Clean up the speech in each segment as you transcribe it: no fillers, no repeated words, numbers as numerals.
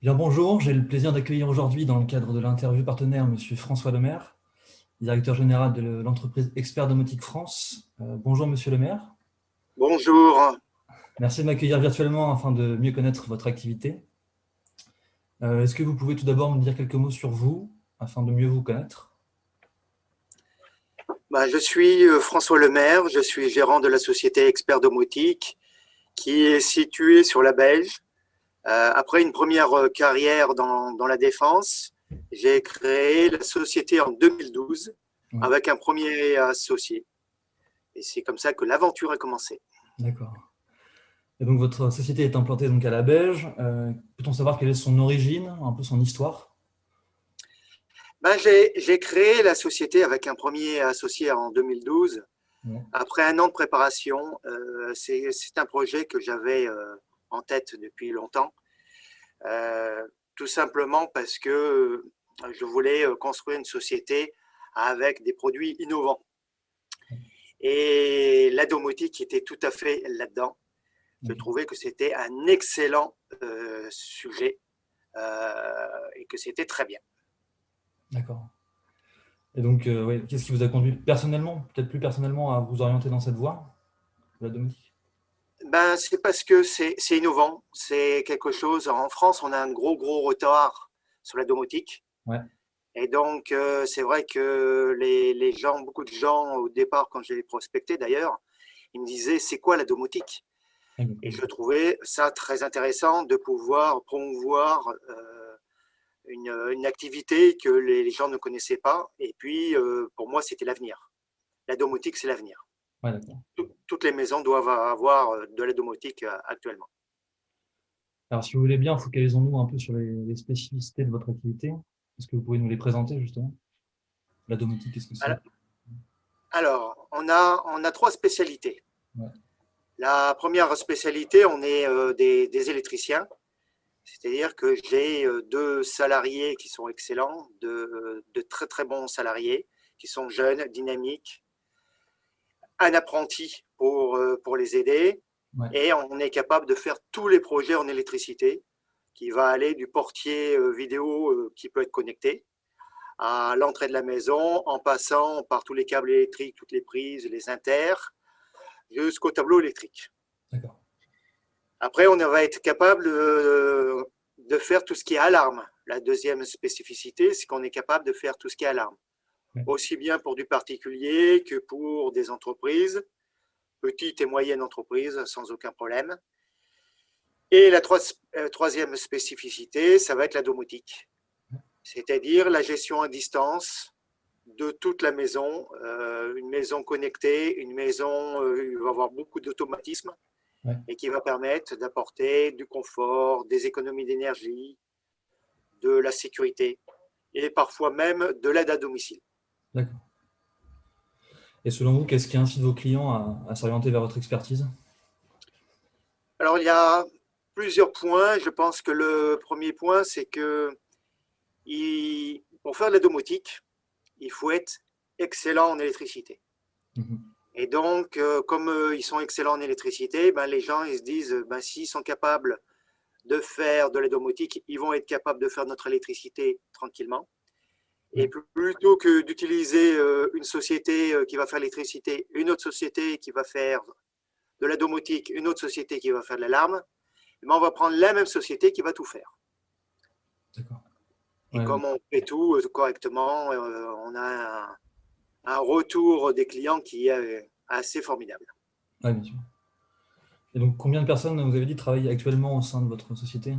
Bien, bonjour, j'ai le plaisir d'accueillir aujourd'hui dans le cadre de l'interview partenaire Monsieur François Lemaire, directeur général de l'entreprise Expert Domotique France. Bonjour Monsieur Lemaire, Bonjour. merci de m'accueillir virtuellement afin de mieux connaître votre activité. Est-ce que vous pouvez tout d'abord me dire quelques mots sur vous afin de mieux vous connaître? Je suis François Lemaire, je suis gérant de la société Expert Domotique qui est située sur la Belge. Après une première carrière dans la défense, j'ai créé la société en 2012 Oui, avec un premier associé. Et c'est comme ça que l'aventure a commencé. d'accord. Et donc votre société est implantée donc à la Belge. Peut-on savoir quelle est son origine, un peu son histoire? J'ai créé la société avec un premier associé en 2012. Oui, Après un an de préparation, c'est un projet que j'avais en tête depuis longtemps. Euh, Tout simplement parce que je voulais construire une société avec des produits innovants. Et la domotique était tout à fait là-dedans. Je ok, trouvais que c'était un excellent sujet et que c'était très bien. d'accord. Et donc, oui, qu'est-ce qui vous a conduit personnellement, peut-être plus personnellement, à vous orienter dans cette voie, de la domotique? C'est parce que c'est innovant, c'est quelque chose. En France, on a un gros retard sur la domotique. Ouais. Et donc, c'est vrai que les gens, beaucoup de gens, au départ, quand j'ai prospecté d'ailleurs, ils me disaient, c'est quoi la domotique? Et je trouvais ça très intéressant de pouvoir promouvoir une activité que les gens ne connaissaient pas. Et puis, pour moi, c'était l'avenir. La domotique, c'est l'avenir. Ouais, d'accord. Toutes les maisons doivent avoir de la domotique actuellement. Alors, si vous voulez bien, focalisons-nous un peu sur les spécificités de votre activité. Est-ce que vous pouvez nous les présenter, justement? La domotique, qu'est-ce que c'est? Alors, on a trois spécialités. Ouais. La première spécialité, on est des électriciens. C'est-à-dire que j'ai deux salariés qui sont excellents, de très bons salariés, qui sont jeunes, dynamiques, un apprenti pour les aider, Ouais. et on est capable de faire tous les projets en électricité, qui va aller du portier vidéo qui peut être connecté à l'entrée de la maison, en passant par tous les câbles électriques, toutes les prises, les inters, jusqu'au tableau électrique. D'accord. Après, on va être capable de faire tout ce qui est alarme. La deuxième spécificité, c'est qu'on est capable de faire tout ce qui est alarme, Ouais. aussi bien pour du particulier que pour des entreprises, petites et moyennes entreprises, sans aucun problème. Et la troisième spécificité, ça va être la domotique, c'est-à-dire la gestion à distance de toute la maison, une maison connectée, une maison qui va avoir beaucoup d'automatisme Ouais. et qui va permettre d'apporter du confort, des économies d'énergie, de la sécurité et parfois même de l'aide à domicile. D'accord. Et selon vous, qu'est-ce qui incite vos clients à s'orienter vers votre expertise? Alors il y a plusieurs points. Je pense que le premier point, c'est que pour faire de la domotique, il faut être excellent en électricité. Mhm. Et donc, comme ils sont excellents en électricité, les gens ils se disent, s'ils sont capables de faire de la domotique, ils vont être capables de faire notre électricité tranquillement. Et Ouais. plutôt que d'utiliser une société qui va faire l'électricité, une autre société qui va faire de la domotique, une autre société qui va faire de l'alarme, on va prendre la même société qui va tout faire. D'accord. Et Ouais, comme on fait tout correctement, on a un retour des clients qui est assez formidable. ouais, bien sûr. Et donc, combien de personnes, vous avez dit, travaillent actuellement au sein de votre société?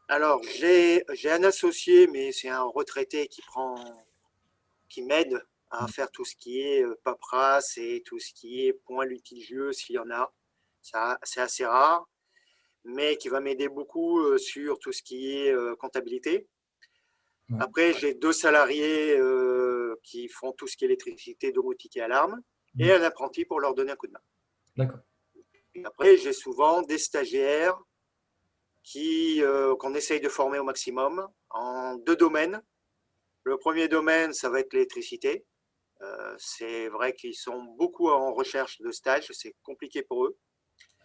Alors, j'ai un associé, mais c'est un retraité qui m'aide à faire tout ce qui est paperasse et tout ce qui est point litigieux, s'il y en a. Ça, c'est assez rare, mais qui va m'aider beaucoup sur tout ce qui est comptabilité. Ouais. Après, j'ai deux salariés qui font tout ce qui est électricité, domotique et alarme, et Mhm. un apprenti pour leur donner un coup de main. D'accord. Et après, j'ai souvent des stagiaires qu'on essaye de former au maximum en deux domaines. Le premier domaine, ça va être l'électricité. C'est vrai qu'ils sont beaucoup en recherche de stage, c'est compliqué pour eux.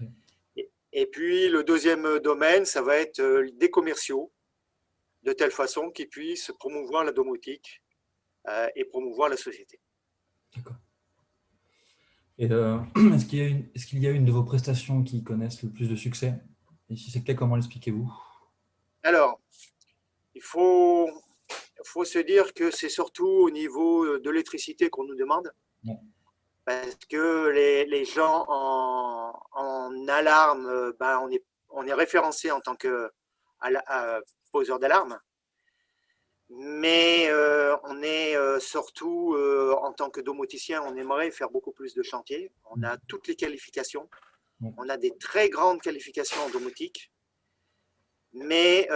Ouais. Et puis le deuxième domaine, ça va être des commerciaux de telle façon qu'ils puissent promouvoir la domotique et promouvoir la société. D'accord. Et est-ce qu'il y a une de vos prestations qui connaissent le plus de succès? Et si c'est le cas, comment l'expliquez-vous? Alors, il faut se dire que c'est surtout au niveau de l'électricité qu'on nous demande, Ouais. parce que les gens en alarme, ben on est référencé en tant que poseur d'alarme, mais on est surtout, en tant que domoticien, on aimerait faire beaucoup plus de chantiers. On a toutes les qualifications, Ouais. on a des très grandes qualifications en domotique, mais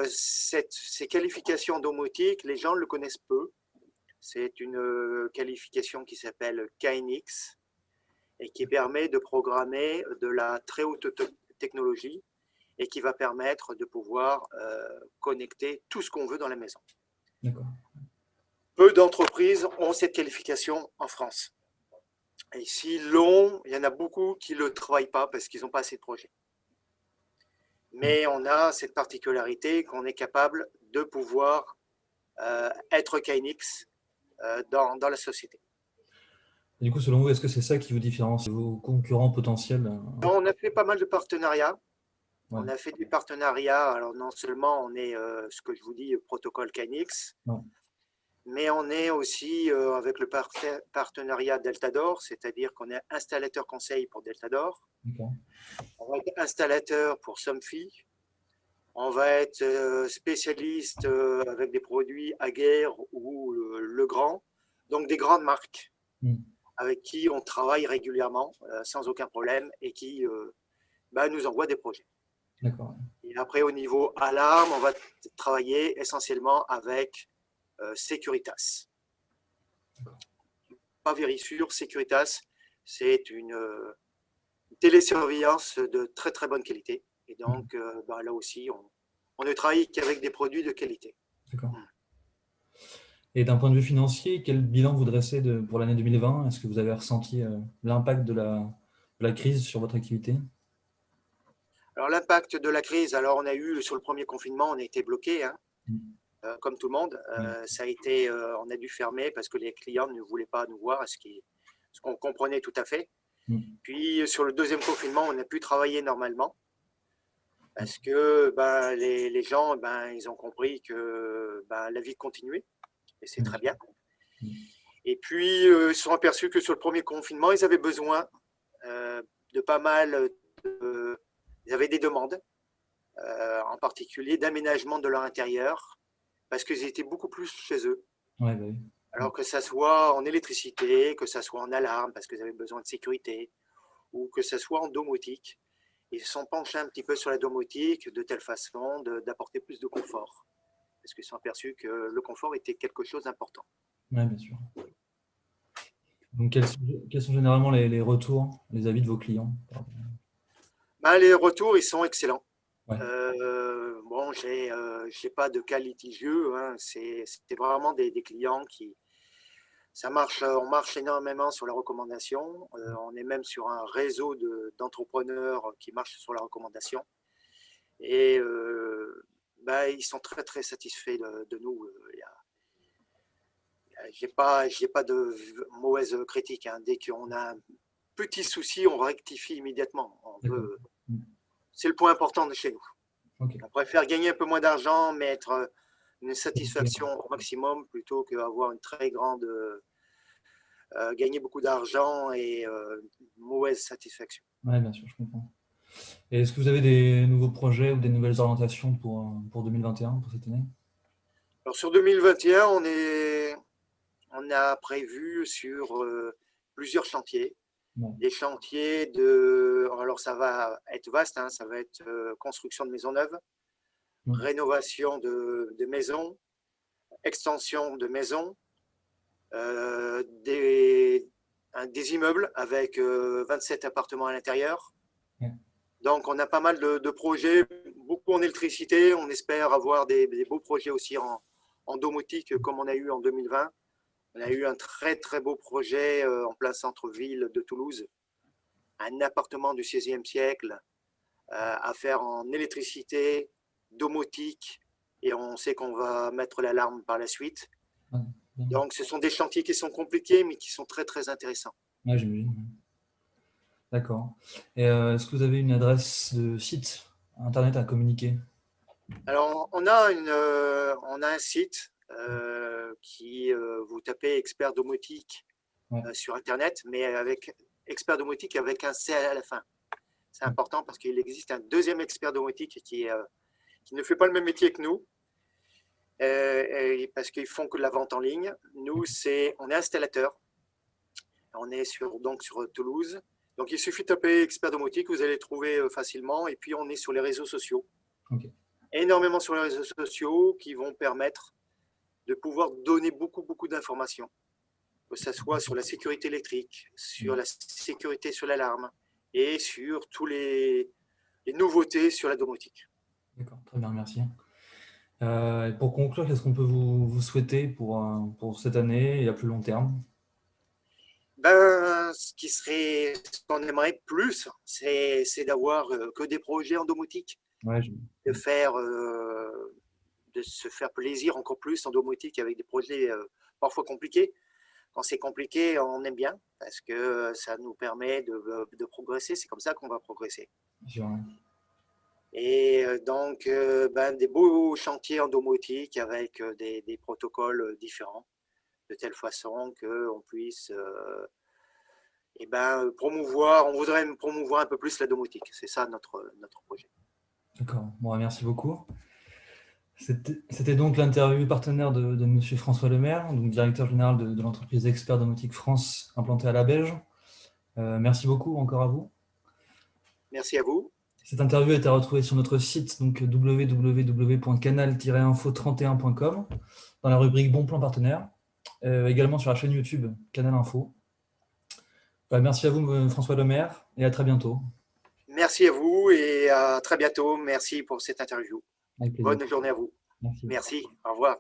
ces qualifications domotiques, les gens le connaissent peu. C'est une qualification qui s'appelle KNX et qui permet de programmer de la très haute technologie et qui va permettre de pouvoir connecter tout ce qu'on veut dans la maison. D'accord. Peu d'entreprises ont cette qualification en France. Et s'ils l'ont, il y en a beaucoup qui ne le travaillent pas parce qu'ils n'ont pas assez de projets. Mais on a cette particularité qu'on est capable de pouvoir être KNX dans la société. Et du coup, selon vous, est-ce que c'est ça qui vous différencie de vos concurrents potentiels? On a fait pas mal de partenariats. Ouais. On a fait des partenariats. Alors, non seulement on est, ce que je vous dis, protocole KNX, Ouais. mais on est aussi avec le partenariat Deltador, c'est-à-dire qu'on est installateur conseil pour Deltador. Okay. On va être installateur pour Somfy. On va être spécialiste avec des produits Aguerre ou Legrand, donc des grandes marques avec qui on travaille régulièrement sans aucun problème et qui nous envoient des projets. D'accord. Et après, au niveau alarme, on va travailler essentiellement avec Securitas. Pas Verisure, Securitas, c'est une télésurveillance de très très bonne qualité. Et donc, là aussi, on ne travaille qu'avec des produits de qualité. D'accord. Et d'un point de vue financier, quel bilan vous dressez pour l'année 2020? Est-ce que vous avez ressenti l'impact de la crise sur votre activité? Alors, l'impact de la crise, alors on a eu, sur le premier confinement, on a été bloqué, hein, comme tout le monde. Ça a été, on a dû fermer parce que les clients ne voulaient pas nous voir, ce qu'on comprenait tout à fait. Puis, sur le deuxième confinement, on a pu travailler normalement parce que les gens, ils ont compris que la vie continuait et c'est très bien. Et puis, ils se sont aperçus que sur le premier confinement, ils avaient besoin de pas mal ils avaient des demandes, en particulier d'aménagement de leur intérieur, parce qu'ils étaient beaucoup plus chez eux. Ouais, bah oui. Alors que ça soit en électricité, que ça soit en alarme, parce qu'ils avaient besoin de sécurité, ou que ça soit en domotique. Ils se sont penchés un petit peu sur la domotique de telle façon d'apporter plus de confort. Parce qu'ils se sont aperçus que le confort était quelque chose d'important. Oui, bien sûr. Donc, quels sont généralement les retours, les avis de vos clients? Les retours, ils sont excellents. Ouais. Bon, j'ai pas de cas litigieux, hein. C'est vraiment des clients qui, ça marche, on marche énormément sur la recommandation. On est même sur un réseau d'entrepreneurs qui marchent sur la recommandation. Et ils sont très très satisfaits de nous. J'ai pas de mauvaise critique, hein. Dès qu'on a un petit souci, on rectifie immédiatement. C'est le point important de chez nous. Okay. On préfère gagner un peu moins d'argent, mais être une satisfaction au maximum plutôt qu'avoir une très grande gagner beaucoup d'argent et mauvaise satisfaction. Oui, bien sûr, je comprends. Et est-ce que vous avez des nouveaux projets ou des nouvelles orientations pour 2021, pour cette année? Alors sur 2021, on a prévu sur plusieurs chantiers. Ouais. Des chantiers alors ça va être vaste, hein, ça va être construction de maisons neuves, rénovation de maisons, extension de maisons, des immeubles avec 27 appartements à l'intérieur. Ouais. Donc, on a pas mal de projets, beaucoup en électricité. On espère avoir des beaux projets aussi en domotique comme on a eu en 2020. On a eu un très, très beau projet en plein centre-ville de Toulouse, un appartement du XVIe siècle à faire en électricité, domotique, et on sait qu'on va mettre l'alarme par la suite. Ah, bien. Donc, ce sont des chantiers qui sont compliqués, mais qui sont très, très intéressants. Ouais, j'imagine. D'accord. Et est-ce que vous avez une adresse de site internet à communiquer? Alors, on a un site qui, vous tapez expert domotique Ouais. sur Internet, mais avec expert domotique avec un C à la fin. C'est important parce qu'il existe un deuxième expert domotique qui ne fait pas le même métier que nous, parce qu'ils font que de la vente en ligne. Nous, on est installateur. On est donc sur Toulouse. Donc, il suffit de taper expert domotique, vous allez le trouver facilement. Et puis, on est sur les réseaux sociaux. Okay. Énormément sur les réseaux sociaux qui vont permettre de pouvoir donner beaucoup, beaucoup d'informations, que ce soit sur la sécurité électrique, sur la sécurité sur l'alarme et sur tous les nouveautés sur la domotique. D'accord, très bien, merci. Et pour conclure, qu'est-ce qu'on peut vous souhaiter pour cette année et à plus long terme? Ce qu'on aimerait plus, c'est d'avoir que des projets en domotique, Ouais, de se faire plaisir encore plus en domotique avec des projets parfois compliqués. Quand c'est compliqué, on aime bien parce que ça nous permet de progresser. C'est comme ça qu'on va progresser. sûr, ouais. Et donc, des beaux chantiers en domotique avec des protocoles différents, de telle façon qu'on puisse promouvoir, on voudrait promouvoir un peu plus la domotique. C'est ça notre projet. D'accord, bon, merci beaucoup. C'était donc l'interview partenaire de M. François Lemaire, donc directeur général de l'entreprise Expert Domotique France implantée à la Belge. Merci beaucoup encore à vous. Merci à vous. Cette interview a été retrouvée sur notre site donc www.canal-info31.com dans la rubrique Bon plan partenaire, également sur la chaîne YouTube Canal Info. Merci à vous François Lemaire et à très bientôt. Merci à vous et à très bientôt. Merci pour cette interview. Avec plaisir. Bonne journée à vous. Merci. Merci. Au revoir.